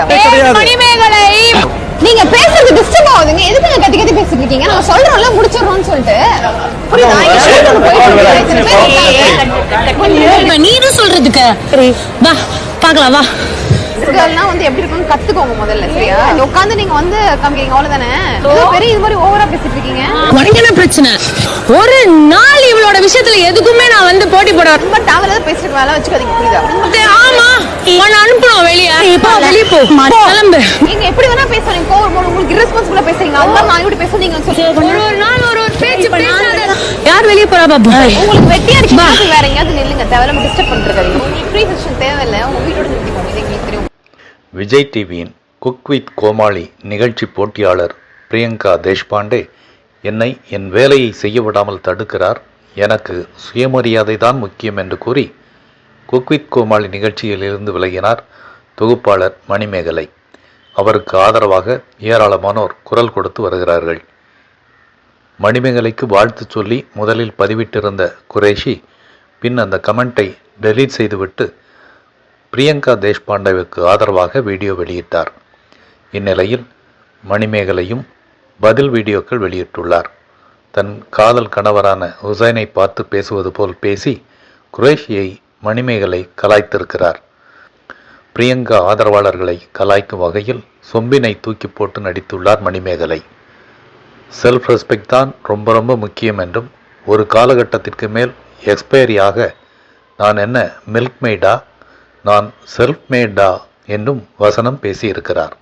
புரியுதா? மணிமேகலை நீங்க பேசுறது டிஸ்டர்ப் ஆகுதுங்க. எதுக்கு கத்தி கத்தி பேசிட்டு இருக்கீங்க? நான் சொல்றோம்ல முடிச்சிடுறோம்னு சொல்லிட்டு. புரியுதா? நீனும் சொல்றதுக்கு வா பாக்கலாம் வா. இதெல்லாம் வந்து எப்படி இருக்கும்னு கத்துக்கோங்க முதல்ல, சரியா? உட்கார்ந்து நீங்க வந்து காமிக்கிறீங்க அவ்வளவுதானே. பெரிய இது மாதிரி ஓவரா பேசிட்டு இருக்கீங்க. உனக்கு என்ன பிரச்சனை? ஒரு நாள் இவளோட விஷயத்துல எதுக்குமே நான் வந்து போட்டி போட ரொம்ப தேவையில்லாத பேசிட்டு வேலை வச்சுக்காதீங்க, புரியுதா? ஆமா உன்னை அனுப்பணும் வெளியே. வெளியே போ கிளம்பு. நீங்க எப்படி வேணா பேசுறீங்க, கோவம் உங்களுக்கு irresponsible பேசுறீங்க. அதுதான் நான் இப்படி பேசுறீங்கன்னு சொல்லி ஒரு நாள் ஒரு பேச்சு பேசாத. யார் வெளியே போறா பாபு? உங்களுக்கு வெட்டியா இருக்கு, வேற எங்கயாவது நில்லுங்க. தேவையில்லாம டிஸ்டர்ப் பண்றீங்க. உங்களுக்கு ஃப்ரீ செஷன் தேவையில்லை. உங்க வீட்டோட நிறுத்திக்கோங்க. இது எங்களுக்கு தெரியும். விஜய் டிவியின் குக் வித் கோமாளி நிகழ்ச்சி போட்டியாளர் பிரியங்கா தேஷ்பாண்டே என்னை என் வேலையை செய்ய விடாமல் தடுக்கிறார், எனக்கு சுயமரியாதை தான் முக்கியம் என்று கூறி குக் வித் கோமாளி நிகழ்ச்சியிலிருந்து விலகினார் தொகுப்பாளர் மணிமேகலை. அவருக்கு ஆதரவாக ஏராளமானோர் குரல் கொடுத்து வருகிறார்கள். மணிமேகலைக்கு வாழ்த்து சொல்லி முதலில் பதிவிட்டிருந்த குரேஷி பின் அந்த கமெண்ட்டை டெலீட் செய்துவிட்டு பிரியங்கா தேஷ்பாண்டேவுக்கு ஆதரவாக வீடியோ வெளியிட்டார். இந்நிலையில் மணிமேகலையும் பதில் வீடியோக்கள் வெளியிட்டுள்ளார். தன் காதல் கணவரான ஹுசைனை பார்த்து பேசுவது போல் பேசி குரேஷியை மணிமேகலை கலாய்த்திருக்கிறார். பிரியங்கா ஆதரவாளர்களை கலாய்க்கும் வகையில் சொம்பினை தூக்கி போட்டு நடித்துள்ளார் மணிமேகலை. செல்ஃப் ரெஸ்பெக்ட் தான் ரொம்ப ரொம்ப முக்கியம் என்றும், ஒரு காலகட்டத்திற்கு மேல் எக்ஸ்பைரி ஆக நான் என்ன மில்க் மெய்டா, நான் செல்ஃப் மேடா என்றும் வசனம் பேசியிருக்கிறார்.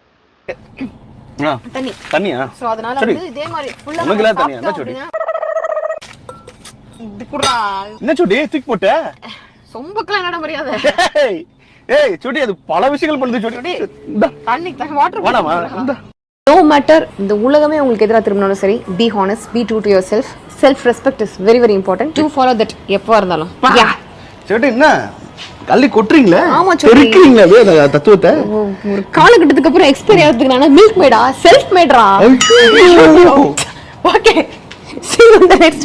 தண்ணியா? சோ அதனால வந்து இதே மாதிரி ஃபுல்லா உங்களுக்கு தண்ணியா? என்ன சுடி? இதுக்குடா என்ன சுடி தூக்கி போட்ட? சொம்பக்கல என்னடா மரியாதை? ஏய் சுடி, அது பல விஷயங்கள் பண்ணுது சுடி. தண்ணி வாட்டர் வாடாமா? நோ மேட்டர் இந்த உலகமே உங்களுக்கு எதிராக திரும்பினாலும் சரி, be honest, be true to yourself. Self respect is very very important. To follow that எப்பவா இருந்தாலும். சுடி என்ன கள்ளி கொட்றீங்களா? ஆமா தெரிக்கிறீங்களா அந்த தத்துவத்தை? ஒரு காலகட்டத்துக்கு அப்புறம் எக்ஸ்பைரி ஆகிறதுக்கு நான் மில்க் மேடா, செல்ஃப் மேட்ரா. Okay see you in the next